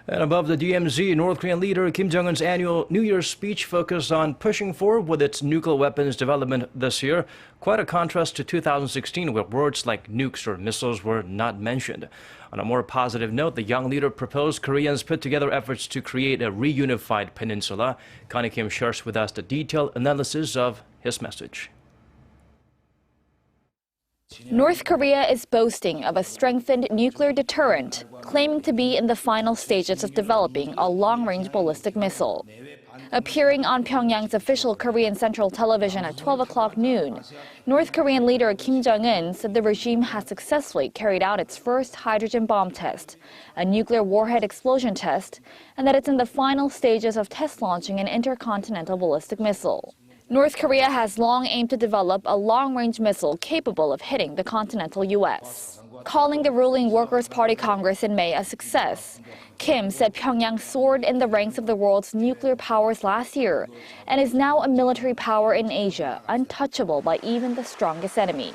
And above the DMZ, North Korean leader Kim Jong-un's annual New Year's speech focused on pushing forward with its nuclear weapons development this year. Quite a contrast to 2016, where words like nukes or missiles were not mentioned. On a more positive note, the young leader proposed Koreans put together efforts to create a reunified peninsula. Connie Kim shares with us the detailed analysis of his message. North Korea is boasting of a strengthened nuclear deterrent, claiming to be in the final stages of developing a long-range ballistic missile. Appearing on Pyongyang's official Korean Central Television at 12 o'clock noon, North Korean leader Kim Jong-un said the regime has successfully carried out its first hydrogen bomb test, a nuclear warhead explosion test, and that it's in the final stages of test launching an intercontinental ballistic missile. North Korea has long aimed to develop a long-range missile capable of hitting the continental U.S. Calling the ruling Workers' Party Congress in May a success, Kim said Pyongyang soared in the ranks of the world's nuclear powers last year and is now a military power in Asia, untouchable by even the strongest enemy.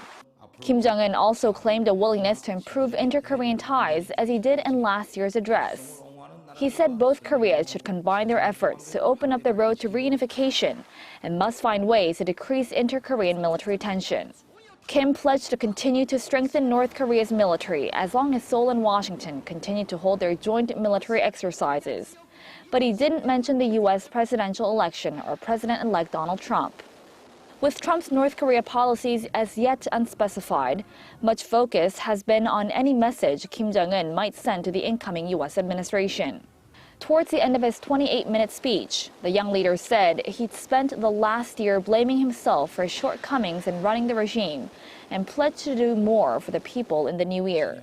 Kim Jong-un also claimed a willingness to improve inter-Korean ties as he did in last year's address. He said both Koreas should combine their efforts to open up the road to reunification and must find ways to decrease inter-Korean military tension. Kim pledged to continue to strengthen North Korea's military as long as Seoul and Washington continue to hold their joint military exercises. But he didn't mention the U.S. presidential election or President-elect Donald Trump. With Trump's North Korea policies as yet unspecified, much focus has been on any message Kim Jong-un might send to the incoming U.S. administration. Towards the end of his 28-minute speech, the young leader said he'd spent the last year blaming himself for his shortcomings in running the regime and pledged to do more for the people in the new year.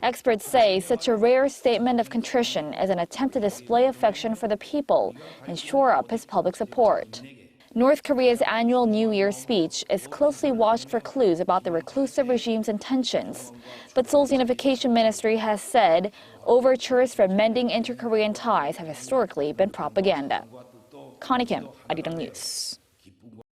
Experts say such a rare statement of contrition is an attempt to display affection for the people and shore up his public support. North Korea's annual New Year's speech is closely watched for clues about the reclusive regime's intentions. But Seoul's unification ministry has said overtures for mending inter-Korean ties have historically been propaganda. Connie Kim, Arirang News.